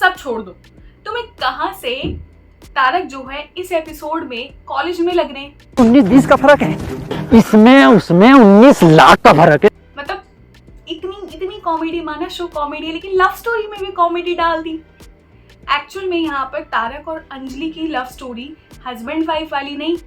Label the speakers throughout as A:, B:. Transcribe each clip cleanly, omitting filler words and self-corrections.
A: सब छोड़ दो, तुम्हें कहाँ से तारक जो है इस एपिसोड में कॉलेज में लग रहे हैं?
B: 19-20 का फर्क है, इसमें उसमें 19 लाख का फर्क है।
A: मतलब इतनी इतनी कॉमेडी, माना शो कॉमेडी है लेकिन लव स्टोरी में भी कॉमेडी डाल दी। एक्चुअल में यहाँ पर तारक और अंजलि की लव स्टोरी हस्बैंड वाइफ वाली नहीं,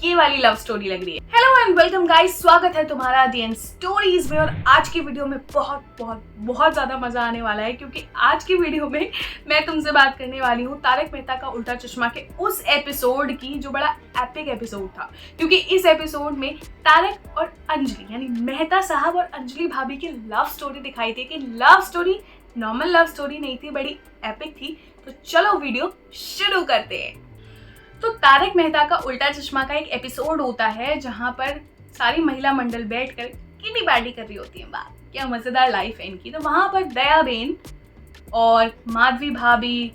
A: ये वाली लव स्टोरी लग रही है। हेलो एंड वेलकम गाइस, स्वागत है तुम्हारा दी एंड स्टोरीज में। और आज की वीडियो में बहुत बहुत बहुत ज्यादा मजा आने वाला है, क्योंकि आज की वीडियो में मैं तुमसे बात करने वाली हूँ तारक मेहता का उल्टा चश्मा के उस एपिसोड की जो बड़ा एपिक एपिसोड था। क्योंकि इस एपिसोड में तारक और अंजलि यानी मेहता साहब और अंजलि भाभी की लव स्टोरी दिखाई थी कि love story normal love story नहीं थी, बड़ी एपिक थी। तो चलो वीडियो शुरू करते हैं। तो तारक मेहता का उल्टा चश्मा का एक एपिसोड होता है जहां पर सारी महिला मंडल बैठकर किटी पार्टी कर रही होती है। वाह क्या मजेदार लाइफ है इनकी। तो वहां पर दया बेन और माधवी भाभी,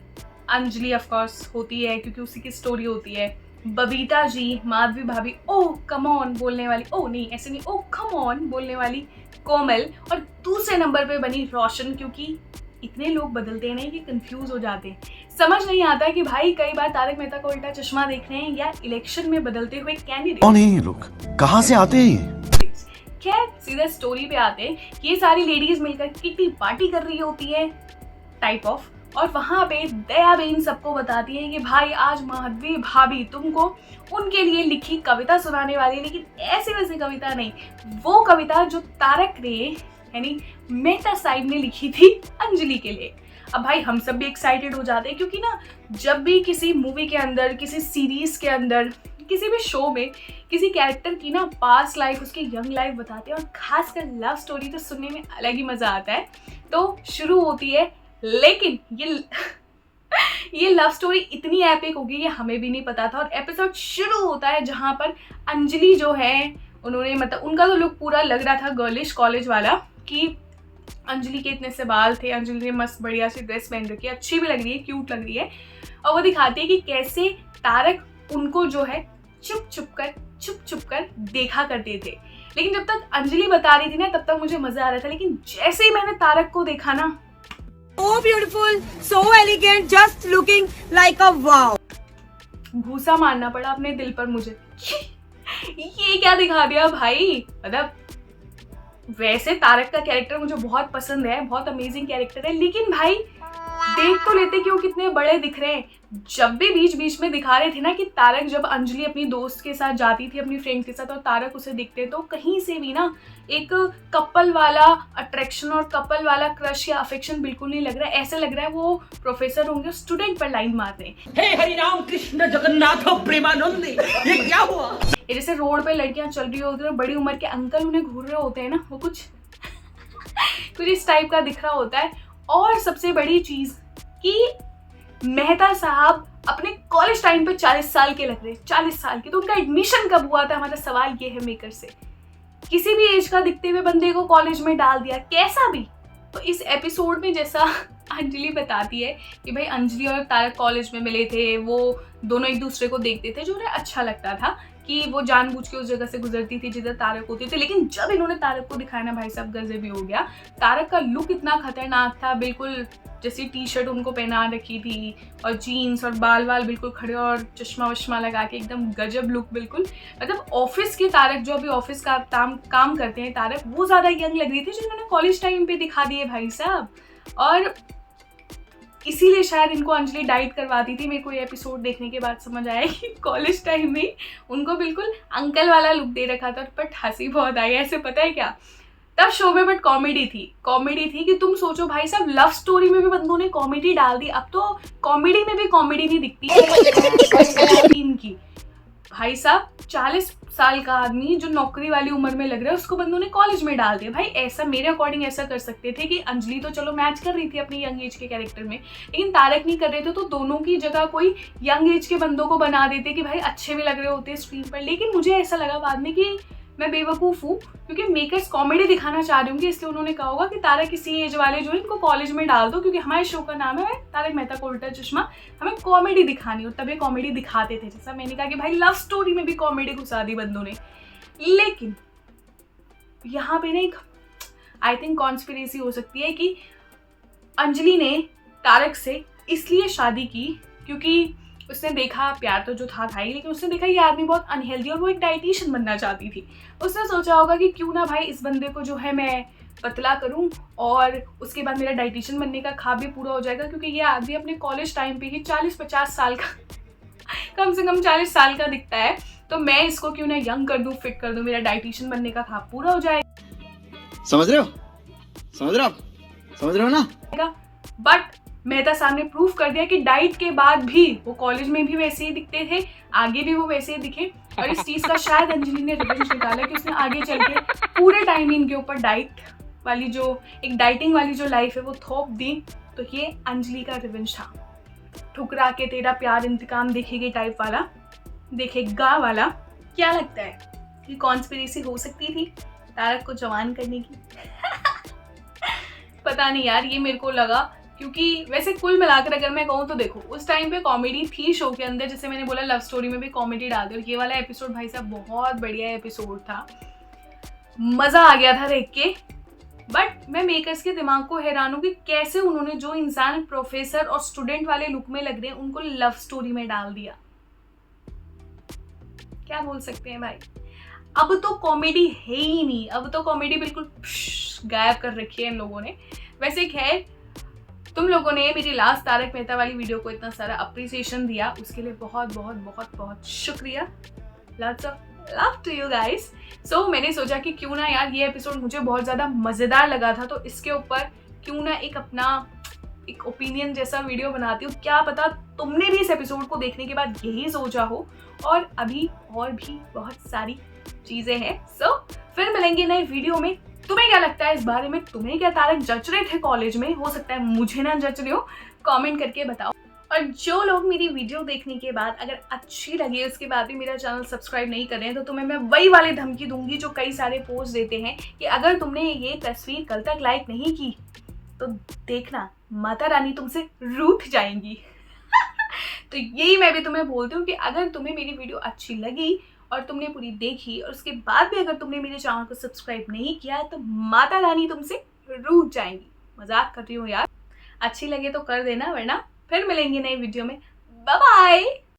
A: अंजलि ऑफ कोर्स होती है क्योंकि उसी की स्टोरी होती है, बबीता जी, माधवी भाभी, ओह कम ऑन बोलने वाली, ओह नहीं ऐसे नहीं, ओह कम ऑन बोलने वाली कोमल, और दूसरे नंबर पे बनी रोशन। क्योंकि इतने लोग बदलते हैं कि कंफ्यूज हो जाते हैं, समझ नहीं आता कि भाई कई बार तारक मेहता का उल्टा चश्मा देख रहे हैं या इलेक्शन में बदलते हुए कैंडिडेट।
C: कौन है ये लोग, कहाँ से आते हैं?
A: खैर सीधा स्टोरी पे आते हैं। ये सारी लेडीज मिलकर किटी पार्टी कर रही होती है टाइप ऑफ, और वहां पे दया बेन सबको बताती है कि भाई आज माधवी भाभी तुमको उनके लिए लिखी कविता सुनाने वाली है, लेकिन ऐसी वैसी कविता नहीं, वो कविता जो तारक ने यानी मेहता साहिब ने लिखी थी अंजलि के लिए। अब भाई हम सब भी एक्साइटेड हो जाते हैं, क्योंकि ना जब भी किसी मूवी के अंदर, किसी सीरीज के अंदर, किसी भी शो में किसी कैरेक्टर की ना पास्ट लाइफ, उसकी यंग लाइफ बताते हैं, और खासकर लव स्टोरी तो सुनने में अलग ही मजा आता है। तो शुरू होती है, लेकिन ये लव स्टोरी इतनी एपिक होगी ये हमें भी नहीं पता था। और एपिसोड शुरू होता है जहां पर अंजलि जो है, उन्होंने मतलब उनका तो लुक पूरा लग रहा था गर्लिश कॉलेज वाला, कि अंजलि के इतने से बाल थे, अंजलि ने मस्त बढ़िया सी ड्रेस पहन रखी है, अच्छी भी लग रही है, क्यूट लग रही है। और वो दिखाती है कि कैसे तारक उनको जो है चुप चुप कर देखा करते थे। लेकिन जब तक अंजलि बता रही थी ना तब तक मुझे मजा आ रहा था, लेकिन जैसे ही मैंने तारक को देखा ना,
D: So beautiful, so elegant, just looking like a wow.
A: घूसा मारना पड़ा अपने दिल पर मुझे। ये क्या दिखा दिया भाई। मतलब वैसे तारक का कैरेक्टर मुझे बहुत पसंद है, बहुत अमेजिंग कैरेक्टर है, लेकिन भाई देख तो लेते कि वो कितने बड़े दिख रहे हैं। जब भी बीच बीच में दिखा रहे थे ना कि तारक जब अंजलि अपनी दोस्त के साथ जाती थी, अपनी फ्रेंड के साथ, और तारक उसे दिखते, तो कहीं से भी ना एक कपल वाला अट्रैक्शन और कपल वाला क्रश या अफेक्शन बिल्कुल नहीं लग रहा है। ऐसे लग रहा है वो प्रोफेसर होंगे, स्टूडेंट पर लाइन मार रहे हैं।
D: हे हरि राम कृष्ण जगन्नाथ प्रेमानंद, ये क्या हुआ?
A: ये जैसे रोड पे लड़कियां चल रही होती है और बड़ी उम्र के अंकल उन्हें घूर रहे होते हैं ना, वो कुछ इस टाइप का दिख रहा होता है। और सबसे बड़ी चीज कि मेहता साहब अपने कॉलेज टाइम पे 40 साल के लग रहे, 40 साल के। तो उनका एडमिशन कब हुआ था, हमारा सवाल ये है मेकर से। किसी भी एज का दिखते हुए बंदे को कॉलेज में डाल दिया, कैसा भी। तो इस एपिसोड में जैसा अंजलि बताती है कि भाई अंजलि और तारक कॉलेज में मिले थे, वो दोनों एक दूसरे को देखते थे, जो उन्हें अच्छा लगता था कि वो जानबूझ के उस जगह से गुजरती थी जिधर तारक होते थे। लेकिन जब इन्होंने तारक को दिखाया ना भाई साहब, गजब भी हो गया। तारक का लुक इतना खतरनाक था, बिल्कुल जैसी टी शर्ट उनको पहना रखी थी और जीन्स, और बाल बिल्कुल खड़े और चश्मा वश्मा लगा के, एकदम गजब लुक बिल्कुल। मतलब ऑफिस के तारक, जो अभी ऑफिस का काम करते हैं तारक, वो ज़्यादा यंग लग रही थी जो इन्होंने कॉलेज टाइम पे दिखा दिए भाई साहब। और इसीलिए शायद इनको अंजलि डाइट करवाती थी। मेरे को ये एपिसोड देखने के बाद समझ आया कि कॉलेज टाइम में उनको बिल्कुल अंकल वाला लुक दे रखा था। बट हंसी बहुत आई ऐसे, पता है क्या, तब शो में बट कॉमेडी थी कि तुम सोचो भाई साहब, लव स्टोरी में भी बंदों ने कॉमेडी डाल दी। अब तो कॉमेडी में भी कॉमेडी नहीं दिखती इनकी। भाई साहब 40 साल का आदमी जो नौकरी वाली उम्र में लग रहा है, उसको बंदों ने कॉलेज में डाल दिया। भाई ऐसा मेरे अकॉर्डिंग ऐसा कर सकते थे कि अंजलि तो चलो मैच कर रही थी अपनी यंग एज के कैरेक्टर में, लेकिन तारक नहीं कर रहे थे, तो दोनों की जगह कोई यंग एज के बंदों को बना देते कि भाई अच्छे भी लग रहे होते स्क्रीन पर। लेकिन मुझे ऐसा लगा बाद में कि मैं बेवकूफ़ हूँ, क्योंकि मेकर्स कॉमेडी दिखाना चाह रही होंगे, इसलिए उन्होंने कहा होगा कि तारक किसी एज वाले जो है इनको कॉलेज में डाल दो, क्योंकि हमारे शो का नाम है तारक मेहता का उल्टा चश्मा, हमें कॉमेडी दिखानी हो, तभी कॉमेडी दिखाते थे। जैसा मैंने कहा कि भाई लव स्टोरी में भी कॉमेडी घुसा दी बंदों ने। लेकिन यहाँ पे ना एक आई थिंक कॉन्स्पिरेसी हो सकती है कि अंजलि ने तारक से इसलिए शादी की क्योंकि उसने देखा, प्यार तो जो था ही, लेकिन उसने देखा ये आदमी बहुत अनहेल्दी और वो एक डाइटिशियन बनना चाहती थी। उसने सोचा होगा कि क्यों ना भाई इस बंदे को जो है मैं पतला करूं और उसके बाद मेरा डाइटिशियन बनने का ख्वाब भी पूरा हो जाएगा, क्योंकि ये आदमी अपने कॉलेज टाइम पे ही 40-50 साल का कम से कम 40 साल का दिखता है, तो मैं इसको क्यों ना यंग कर दूं, फिट कर दूं, मेरा डाइटिशियन बनने का ख्वाब पूरा हो जाएगा।
C: समझ रहे हो? समझ रहे हो आप? समझ रहे हो ना?
A: बट मेहता साहब ने प्रूव कर दिया कि डाइट के बाद भी वो कॉलेज में भी वैसे ही दिखते थे, आगे भी वो वैसे ही दिखे। और इस चीज का शायद अंजलि ने रिवेंज निकाला कि उसने आगे चल के पूरे टाइम इनके ऊपर डाइट वाली जो एक डाइटिंग वाली जो लाइफ है वो थोप दी। तो ये अंजलि का रिवेंज था, ठुकरा के तेरा प्यार इंतकाम देखेगी टाइप वाला, देखेगा वाला। क्या लगता है कि कॉन्स्पिरेसी हो सकती थी तारक को जवान करने की? पता नहीं यार, ये मेरे को लगा, क्योंकि वैसे कुल मिलाकर अगर मैं कहूँ तो देखो उस टाइम पे कॉमेडी थी शो के अंदर, जैसे मैंने बोला लव स्टोरी में भी कॉमेडी डाल दी। और ये वाला एपिसोड भाई साहब बहुत बढ़िया एपिसोड था, मजा आ गया था देख के। बट मैं मेकर्स के दिमाग को हैरान हूँ कि कैसे उन्होंने जो इंसान प्रोफेसर और स्टूडेंट वाले लुक में लग रहे हैं उनको लव स्टोरी में डाल दिया। क्या बोल सकते हैं भाई, अब तो कॉमेडी है ही नहीं, अब तो कॉमेडी बिल्कुल गायब कर रखी है इन लोगों ने। वैसे खैर, तुम लोगों ने मेरी लास्ट तारक मेहता वाली वीडियो को इतना सारा अप्रिसिएशन दिया, उसके लिए बहुत बहुत बहुत बहुत शुक्रिया। Lots of love to you guys. So मैंने सोचा कि क्यों ना यार, ये एपिसोड मुझे बहुत ज़्यादा मज़ेदार लगा था, तो इसके ऊपर क्यों ना एक अपना एक ओपिनियन जैसा वीडियो बनाती हूँ। क्या पता तुमने भी इस एपिसोड को देखने के बाद यही सोचा हो, और अभी और भी बहुत सारी चीज़ें हैं। सो फिर मिलेंगे नए वीडियो में। तुम्हें क्या लगता है इस बारे में? तुम्हें क्या तारक जच रहे थे कॉलेज में? हो सकता है मुझे ना जच रहे हो, कमेंट करके बताओ। और जो लोग मेरी वीडियो देखने के बाद अगर अच्छी लगी, उसके बाद भी मेरा चैनल सब्सक्राइब नहीं कर रहे हैं, तो तुम्हें मैं वही वाली धमकी दूंगी जो कई सारे पोस्ट देते हैं कि अगर तुमने ये तस्वीर कल तक लाइक नहीं की तो देखना माता रानी तुमसे रूठ जाएंगी। तो यही मैं भी तुम्हें बोलती हूँ कि अगर तुम्हें मेरी वीडियो अच्छी लगी और तुमने पूरी देखी और उसके बाद भी अगर तुमने मेरे चैनल को सब्सक्राइब नहीं किया तो माता रानी तुमसे रूठ जाएंगी। मजाक कर रही हूँ यार, अच्छी लगे तो कर देना, वरना फिर मिलेंगे नई वीडियो में। Bye bye.